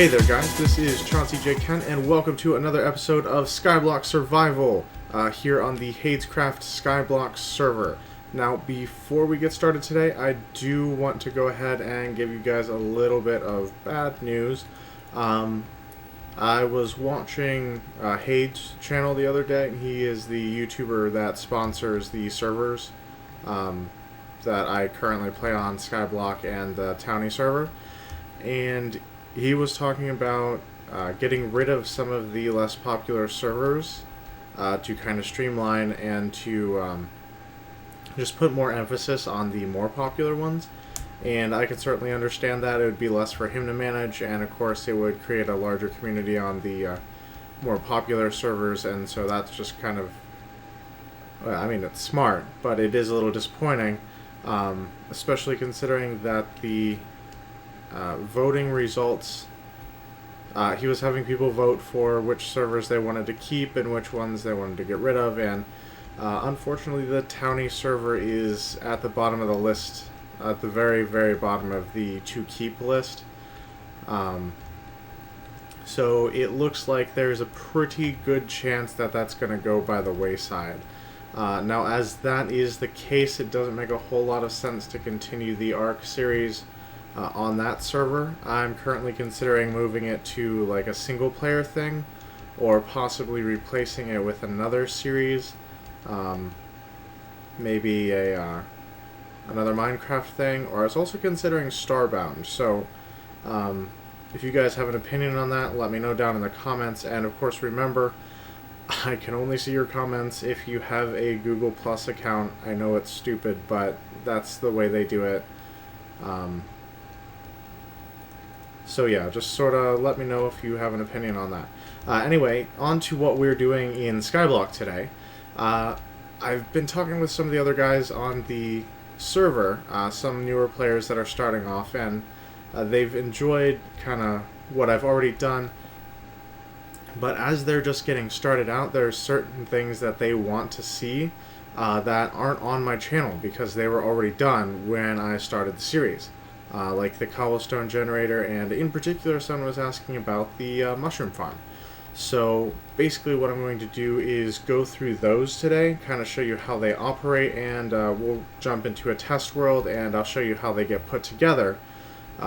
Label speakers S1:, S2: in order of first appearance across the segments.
S1: Hey there guys, this is Chauncey J. Kent and welcome to another episode of Skyblock Survival here on the Hadescraft Skyblock server. Now before we get started today, I do want to go ahead and give you guys a little bit of bad news. I was watching Hades' channel the other day. He is the YouTuber that sponsors the servers that I currently play on, Skyblock and the Townie server. And he was talking about getting rid of some of the less popular servers to kind of streamline and to just put more emphasis on the more popular ones. And I can certainly understand that. It would be less for him to manage, and of course it would create a larger community on the more popular servers, and so that's just kind of, well, I mean, it's smart, but it is a little disappointing, especially considering that the voting results, he was having people vote for which servers they wanted to keep and which ones they wanted to get rid of, and unfortunately the Townie server is at the bottom of the list, at the very, very bottom of the to keep list. So it looks like there's a pretty good chance that that's going to go by the wayside. Now, as that is the case, it doesn't make a whole lot of sense to continue the Ark series on that server. I'm currently considering moving it to like a single player thing, or possibly replacing it with another series, maybe a another Minecraft thing, or I was also considering Starbound. So if you guys have an opinion on that, let me know down in the comments. And of course, remember, I can only see your comments if you have a Google Plus account. I know it's stupid, but that's the way they do it. So yeah, just sort of let me know if you have an opinion on that. Anyway, on to what we're doing in Skyblock today. I've been talking with some of the other guys on the server, some newer players that are starting off, and they've enjoyed kind of what I've already done, but as they're just getting started out, there's certain things that they want to see that aren't on my channel because they were already done when I started the series. Like the cobblestone generator, and in particular someone was asking about the mushroom farm. So basically what I'm going to do is go through those today, kind of show you how they operate, and we'll jump into a test world and I'll show you how they get put together.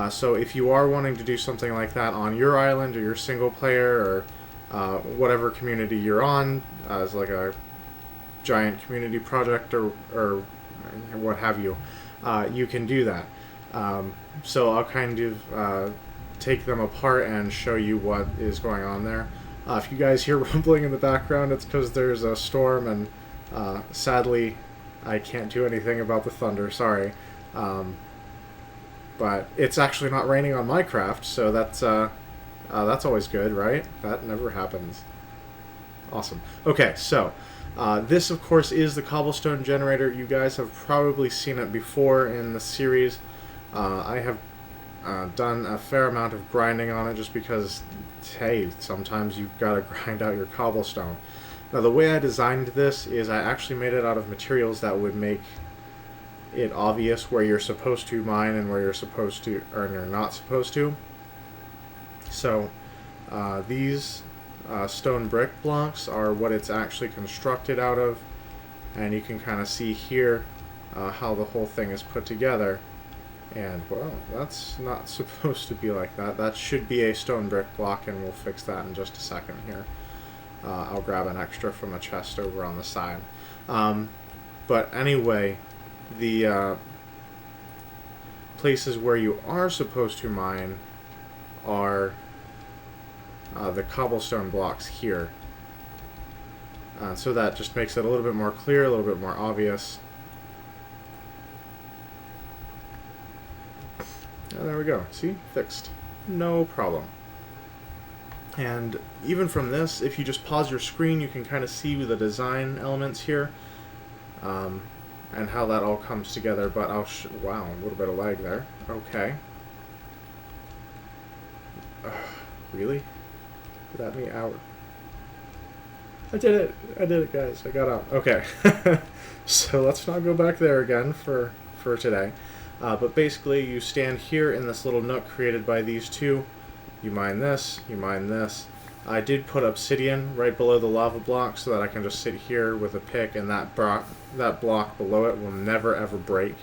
S1: So if you are wanting to do something like that on your island or your single player or whatever community you're on, as like a giant community project or what have you, you can do that. So I'll kind of take them apart and show you what is going on there. If you guys hear rumbling in the background, it's because there's a storm, and sadly I can't do anything about the thunder, sorry. But it's actually not raining on Minecraft, so that's always good, right? That never happens. Awesome. Okay, so this of course is the cobblestone generator. You guys have probably seen it before in the series. I have done a fair amount of grinding on it just because, hey, sometimes you've got to grind out your cobblestone. Now, the way I designed this is I actually made it out of materials that would make it obvious where you're supposed to mine and where you're supposed to, or you're not supposed to. So these stone brick blocks are what it's actually constructed out of, and you can kind of see here how the whole thing is put together. And, well, that's not supposed to be like that. That should be a stone brick block, and we'll fix that in just a second here. I'll grab an extra from a chest over on the side. But anyway, the places where you are supposed to mine are the cobblestone blocks here. So that just makes it a little bit more clear, a little bit more obvious. And there we go. See? Fixed. No problem. And even from this, if you just pause your screen, you can kind of see the design elements here, and how that all comes together. But I'll wow, a little bit of lag there. Okay. Really? Let me out. I did it. I did it, guys. I got out. Okay. So let's not go back there again for today. But basically, you stand here in this little nook created by these two, You mine this, you mine this. I did put obsidian right below the lava block so that I can just sit here with a pick, and that block below it will never ever break.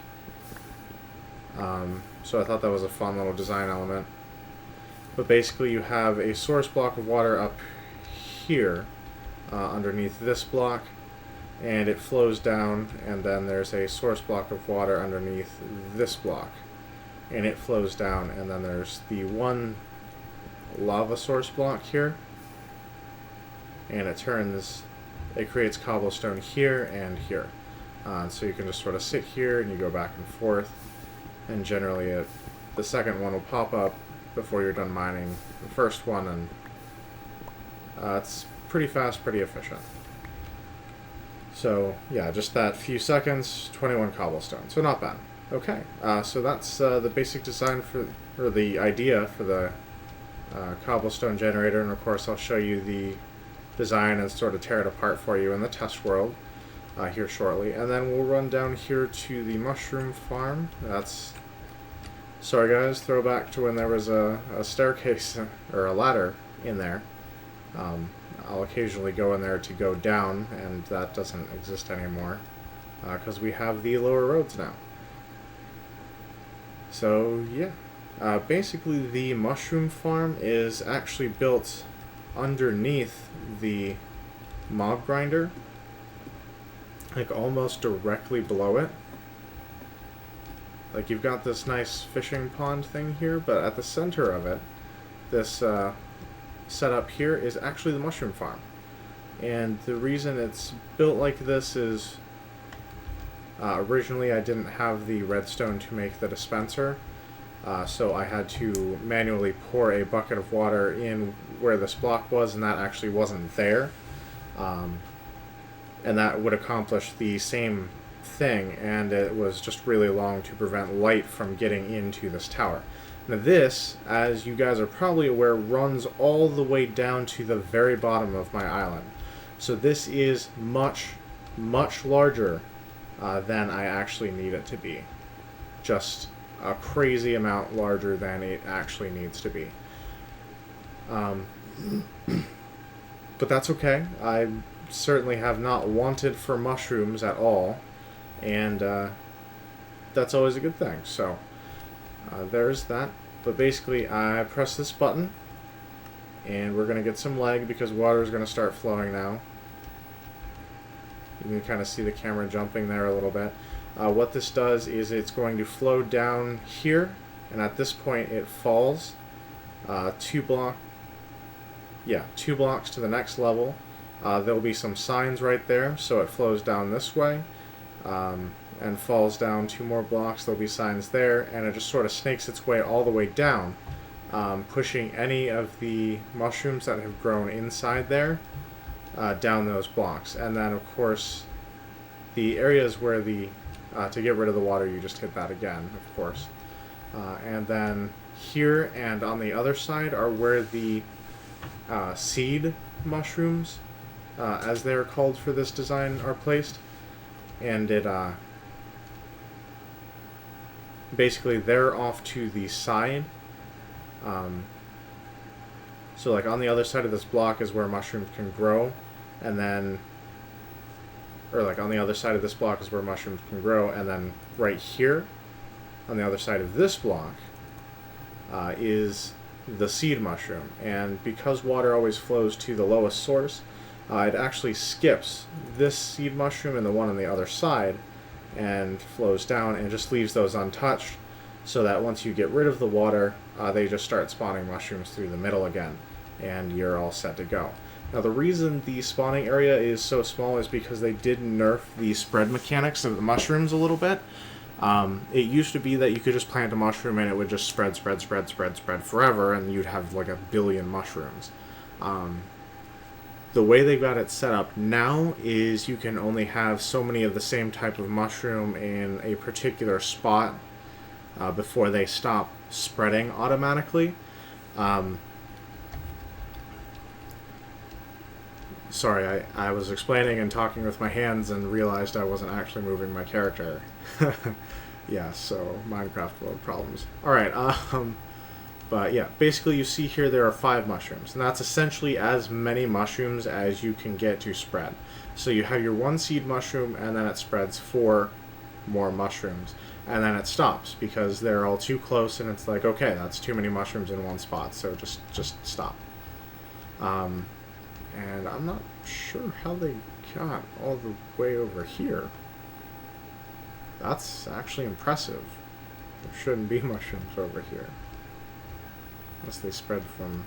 S1: So I thought that was a fun little design element. But basically you have a source block of water up here underneath this block, and it flows down, and then there's a source block of water underneath this block, and it flows down, and then there's the one lava source block here, and it creates cobblestone here and here. So you can just sort of sit here and you go back and forth, and generally the second one will pop up before you're done mining the first one, and it's pretty fast, pretty efficient. So yeah, just that few seconds, 21 cobblestone, so not bad. Okay, so that's the basic design or the idea for the cobblestone generator, and of course I'll show you the design and sort of tear it apart for you in the test world here shortly, and then we'll run down here to the mushroom farm. Sorry guys, throwback to when there was a staircase or a ladder in there. I'll occasionally go in there to go down, and that doesn't exist anymore because we have the lower roads now. So yeah, basically the mushroom farm is actually built underneath the mob grinder, like almost directly below it. Like you've got this nice fishing pond thing here, but at the center of it, this setup here is actually the mushroom farm. And the reason it's built like this is originally I didn't have the redstone to make the dispenser, so I had to manually pour a bucket of water in where this block was, and that actually wasn't there. And that would accomplish the same thing, and it was just really long to prevent light from getting into this tower. Now this, as you guys are probably aware, runs all the way down to the very bottom of my island. So this is much, much larger than I actually need it to be. Just a crazy amount larger than it actually needs to be. But that's okay. I certainly have not wanted for mushrooms at all, and that's always a good thing. So there's that. But basically I press this button and we're going to get some lag because water is going to start flowing now. You can kind of see the camera jumping there a little bit. What this does is it's going to flow down here, and at this point it falls 2 blocks to the next level. There'll be some signs right there, so it flows down this way and falls down 2 more blocks. There'll be signs there, and it just sort of snakes its way all the way down, pushing any of the mushrooms that have grown inside there down those blocks. And then of course the areas where to get rid of the water, you just hit that again, of course. And then here and on the other side are where the seed mushrooms, as they're called for this design, are placed. And it basically they're off to the side. So like on the other side of this block is where mushrooms can grow, and then like on the other side of this block is where mushrooms can grow, and then right here on the other side of this block is the seed mushroom. And because water always flows to the lowest source, it actually skips this seed mushroom and the one on the other side and flows down and just leaves those untouched, so that once you get rid of the water, they just start spawning mushrooms through the middle again, and you're all set to go. Now the reason the spawning area is so small is because they did nerf the spread mechanics of the mushrooms a little bit. It used to be that you could just plant a mushroom and it would just spread forever, and you'd have like 1 billion mushrooms. The way they've got it set up now is you can only have so many of the same type of mushroom in a particular spot before they stop spreading automatically. Sorry, I was explaining and talking with my hands and realized I wasn't actually moving my character. Yeah, so Minecraft world problems. Alright, But yeah, basically you see here there are 5 mushrooms, and that's essentially as many mushrooms as you can get to spread. So you have your 1 seed mushroom, and then it spreads 4 more mushrooms, and then it stops because they're all too close, and it's like, okay, that's too many mushrooms in one spot, so just stop. And I'm not sure how they got all the way over here. That's actually impressive. There shouldn't be mushrooms over here. Unless they spread from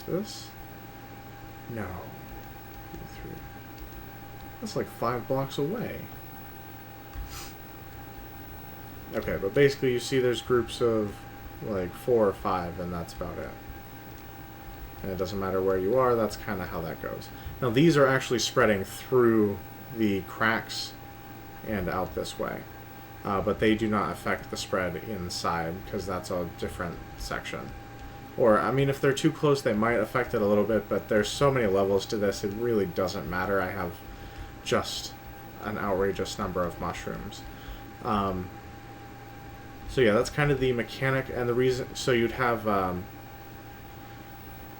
S1: this? No. 2, 3. That's like 5 blocks away. Okay, but basically you see there's groups of like 4 or 5, and that's about it. And it doesn't matter where you are, that's kind of how that goes. Now these are actually spreading through the cracks and out this way. But they do not affect the spread inside, because that's a different section. Or, I mean, if they're too close, they might affect it a little bit, but there's so many levels to this, it really doesn't matter. I have just an outrageous number of mushrooms. So yeah, that's kind of the mechanic, and the reason, so you'd have a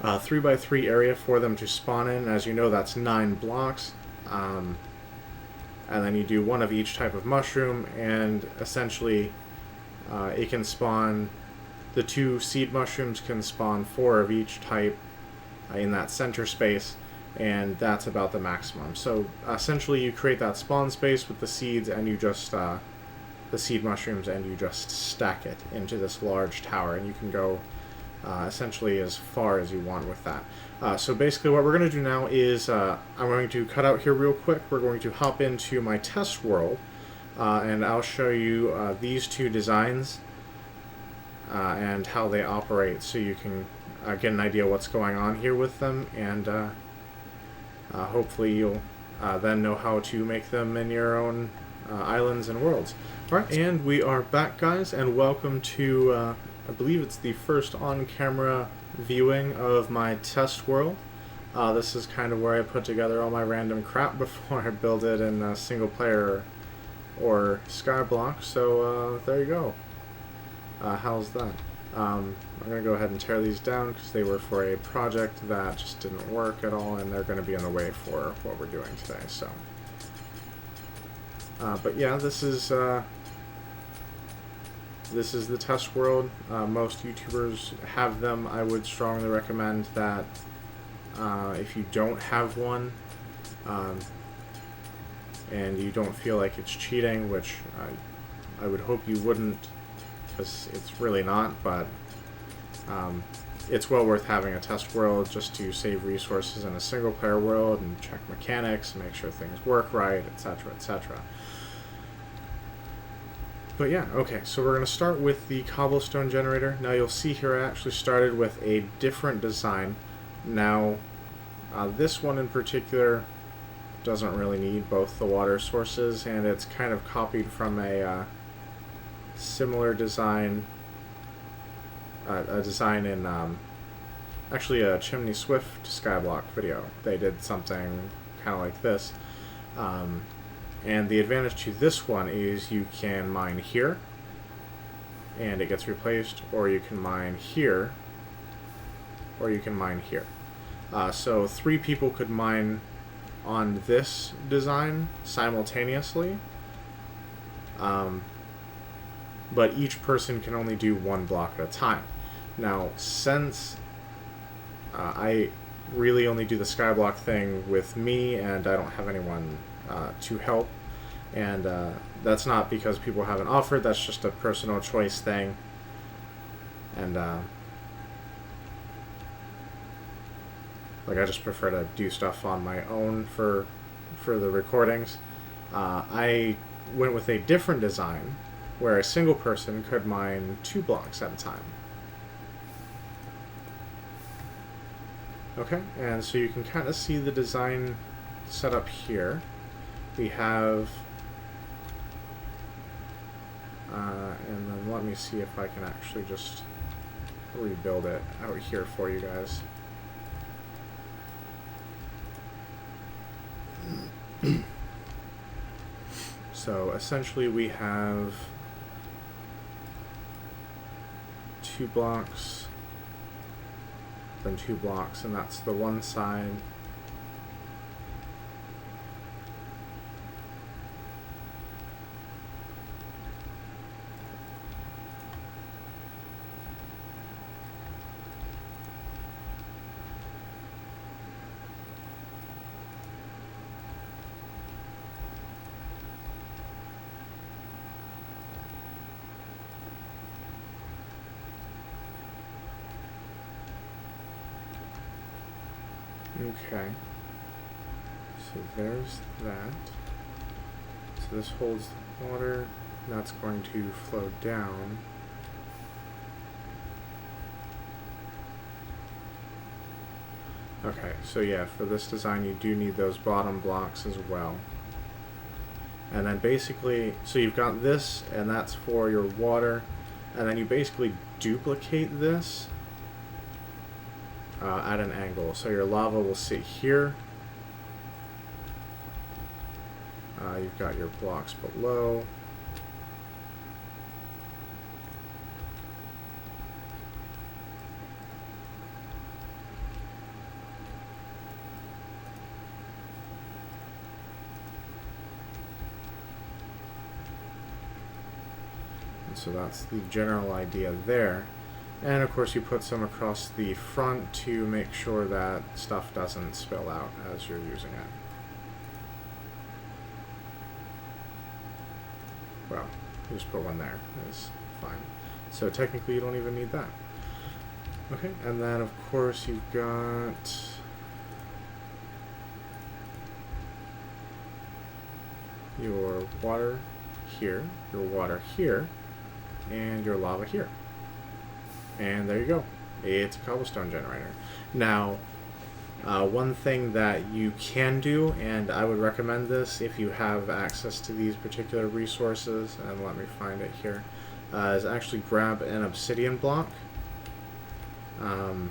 S1: 3x3 area for them to spawn in. As you know, that's 9 blocks. And then you do 1 of each type of mushroom, and essentially it can spawn, the 2 seed mushrooms can spawn 4 of each type in that center space, and that's about the maximum. So essentially you create that spawn space with the seeds, and you just the seed mushrooms, and you just stack it into this large tower, and you can go essentially as far as you want with that. So basically what we're going to do now is I'm going to cut out here real quick. We're going to hop into my test world, and I'll show you these 2 designs and how they operate, so you can get an idea what's going on here with them, and hopefully you'll then know how to make them in your own islands and worlds. Alright, and we are back, guys, and welcome to I believe it's the first on-camera viewing of my test world. This is kind of where I put together all my random crap before I build it in single player or Skyblock, so there you go. How's that? I'm going to go ahead and tear these down because they were for a project that just didn't work at all, and they're going to be in the way for what we're doing today. So, but yeah, this is the test world. Most YouTubers have them. I would strongly recommend that if you don't have one and you don't feel like it's cheating, which I would hope you wouldn't, because it's really not, but it's well worth having a test world just to save resources in a single player world and check mechanics, make sure things work right, etc., etc. But yeah, okay, so we're going to start with the cobblestone generator. Now you'll see here I actually started with a different design. Now this one in particular doesn't really need both the water sources, and it's kind of copied from a similar design, a design in actually a Chimney Swift Skyblock video. They did something kind of like this. And the advantage to this one is you can mine here, and it gets replaced, or you can mine here, or you can mine here. So 3 people could mine on this design simultaneously, but each person can only do 1 block at a time. Now, since I really only do the Skyblock thing with me, and I don't have anyone to help, and that's not because people haven't offered, that's just a personal choice thing, and like I just prefer to do stuff on my own for the recordings. I went with a different design where a single person could mine 2 blocks at a time. Okay, and so you can kind of see the design set up here. We have, and then let me see if I can actually just rebuild it out here for you guys. So essentially we have 2 blocks than 2 blocks, and that's the one side. Okay, so there's that. So this holds the water, that's going to flow down. Okay, so yeah, for this design you do need those bottom blocks as well. And then basically, so you've got this, and that's for your water, and then you basically duplicate this at an angle. So your lava will sit here. You've got your blocks below. And so that's the general idea there. And of course you put some across the front to make sure that stuff doesn't spill out as you're using it. Well, you just put one there, is fine. So technically you don't even need that. Okay, and then of course you've got your water here, and your lava here. And there you go. It's a cobblestone generator. Now, one thing that you can do, and I would recommend this if you have access to these particular resources, and let me find it here, is actually grab an obsidian block. And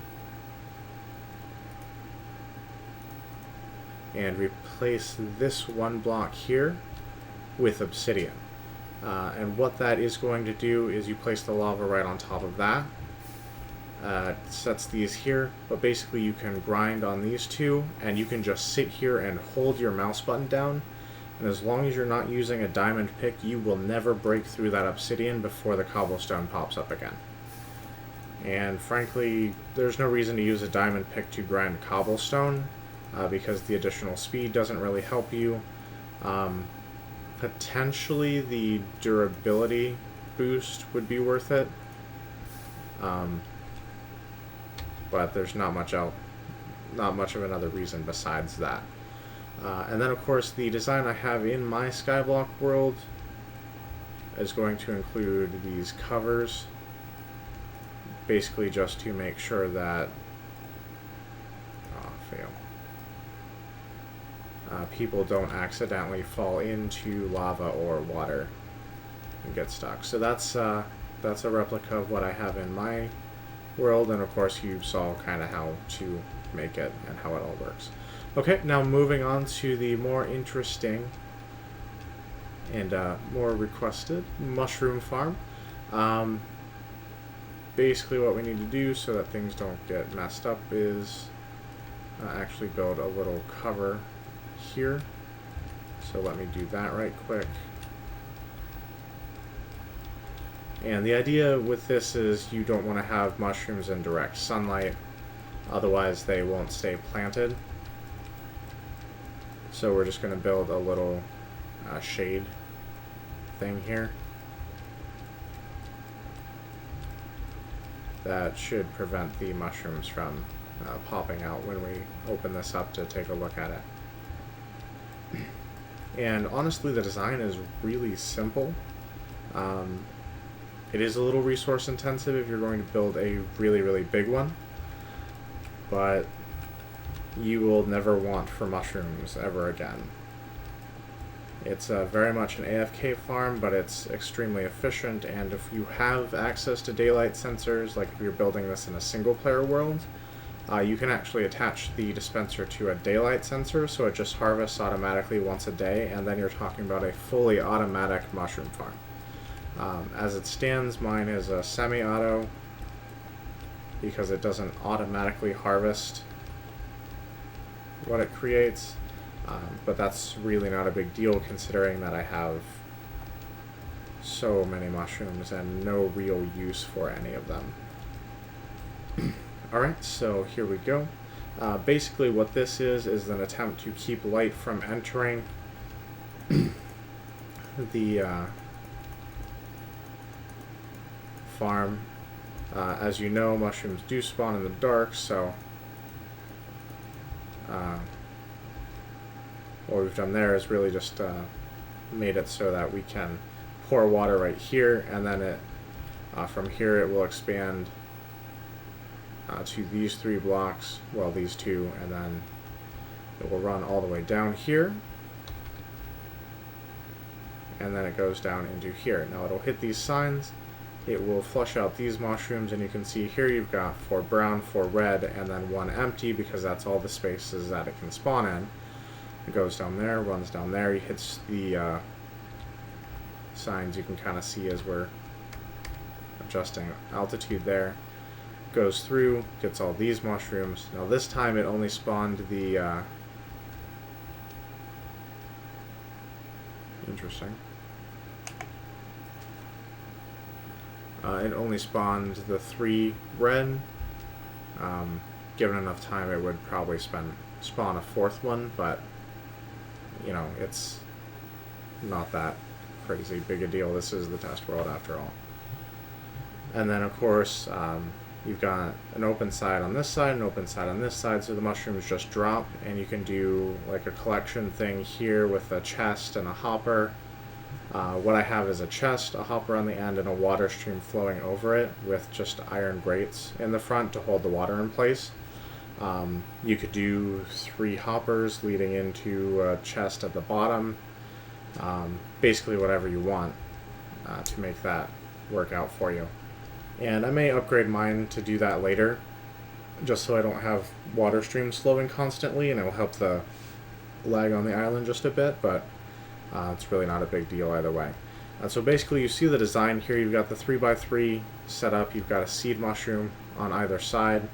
S1: replace this one block here with obsidian. And what that is going to do is you place the lava right on top of that. It sets these here, but basically you can grind on these two, and you can just sit here and hold your mouse button down, and as long as you're not using a diamond pick, you will never break through that obsidian before the cobblestone pops up again. And frankly, there's no reason to use a diamond pick to grind cobblestone, because the additional speed doesn't really help you. Potentially the durability boost would be worth it. But there's not much of another reason besides that. And then of course the design I have in my Skyblock world is going to include these covers, basically just to make sure that people don't accidentally fall into lava or water and get stuck. So that's a replica of what I have in my world, and of course you saw kind of how to make it and how it all works. Okay, now moving on to the more interesting and more requested mushroom farm. Basically what we need to do so that things don't get messed up is actually build a little cover here. So let me do that right quick. And the idea with this is you don't want to have mushrooms in direct sunlight, otherwise they won't stay planted. So we're just going to build a little shade thing here that should prevent the mushrooms from popping out when we open this up to take a look at it. And honestly, the design is really simple. It is a little resource intensive if you're going to build a really, really big one, but you will never want for mushrooms ever again. It's very much an AFK farm, but it's extremely efficient, and if you have access to daylight sensors, like if you're building this in a single player world, you can actually attach the dispenser to a daylight sensor, so it just harvests automatically once a day, and then you're talking about a fully automatic mushroom farm. As it stands, mine is a semi-auto. because it doesn't automatically harvest what it creates, but that's really not a big deal considering that I have so many mushrooms and no real use for any of them. Alright, so here we go. Basically what this is an attempt to keep light from entering the farm. As you know, mushrooms do spawn in the dark, so what we've done there is really just made it so that we can pour water right here, and then it from here it will expand to these 3 blocks, well, these 2, and then it will run all the way down here, and then it goes down into here. Now it'll hit these signs, it will flush out these mushrooms, and you can see here you've got 4 brown, 4 red, and then 1 empty, because that's all the spaces that it can spawn in. It goes down there, runs down there, he hits the signs you can kind of see as we're adjusting altitude there. Goes through, gets all these mushrooms. Now this time it only spawned the interesting. It only spawned the 3 red. Given enough time, it would probably spawn a 4th one, but you know, it's not that crazy big a deal. This is the test world after all. And then of course you've got an open side on this side, an open side on this side, so the mushrooms just drop, and you can do like a collection thing here with a chest and a hopper. What I have is a chest, a hopper on the end, and a water stream flowing over it with just iron grates in the front to hold the water in place. You could do 3 hoppers leading into a chest at the bottom. Basically whatever you want to make that work out for you. And I may upgrade mine to do that later, just so I don't have water streams flowing constantly, and it will help the lag on the island just a bit, but it's really not a big deal either way. So basically you see the design here. You've got the 3x3 set up, you've got a seed mushroom on either side,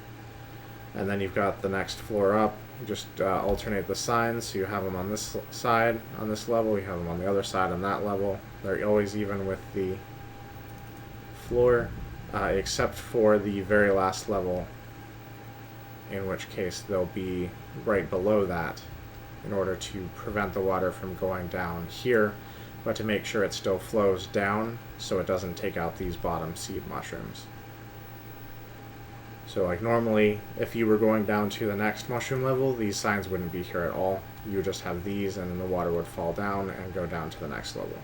S1: and then you've got the next floor up. You just alternate the signs, so you have them on this side on this level, you have them on the other side on that level. They're always even with the floor, except for the very last level, in which case they'll be right below that in order to prevent the water from going down here, but to make sure it still flows down so it doesn't take out these bottom seed mushrooms. So like normally, if you were going down to the next mushroom level, these signs wouldn't be here at all. You would just have these, and then the water would fall down and go down to the next level.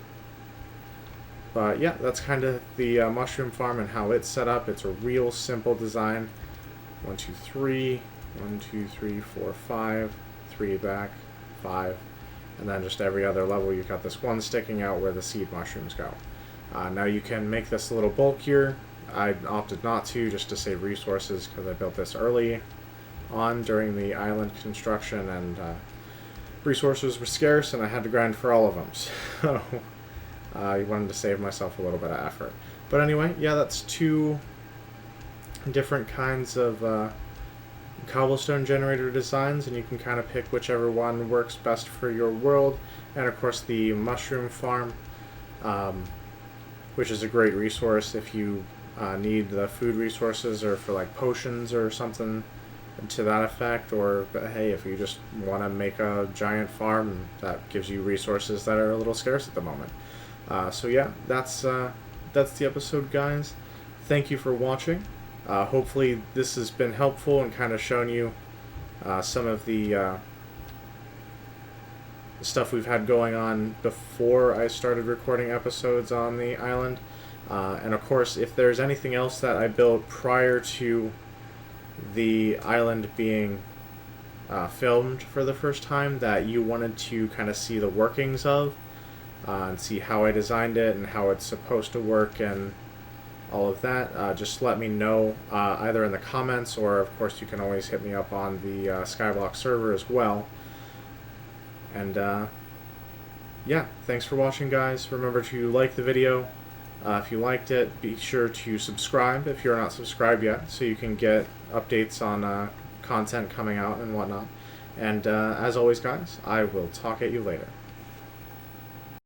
S1: But yeah, that's kind of the mushroom farm and how it's set up. It's a real simple design. 1, 2, 3, 1, 2, 3, 4, 5, 3 back, 5, and then just every other level you've got this one sticking out where the seed mushrooms go. Now you can make this a little bulkier. I opted not to, just to save resources, because I built this early on during the island construction, and resources were scarce and I had to grind for all of them, so I wanted to save myself a little bit of effort. But anyway, yeah, that's 2 different kinds of cobblestone generator designs, and you can kind of pick whichever one works best for your world. And of course the mushroom farm, which is a great resource if you need the food resources, or for like potions or something to that effect, or hey, if you just want to make a giant farm that gives you resources that are a little scarce at the moment. So yeah, that's the episode, guys. Thank you for watching. Hopefully this has been helpful and kind of shown you some of the stuff we've had going on before I started recording episodes on the island. And of course, if there's anything else that I built prior to the island being filmed for the first time that you wanted to kind of see the workings of, and see how I designed it and how it's supposed to work and all of that, just let me know either in the comments, or of course you can always hit me up on the Skyblock server as well. And yeah, thanks for watching, guys. Remember to like the video, If you liked it, be sure to subscribe if you're not subscribed yet, so you can get updates on content coming out and whatnot. And as always, guys, I will talk at you later.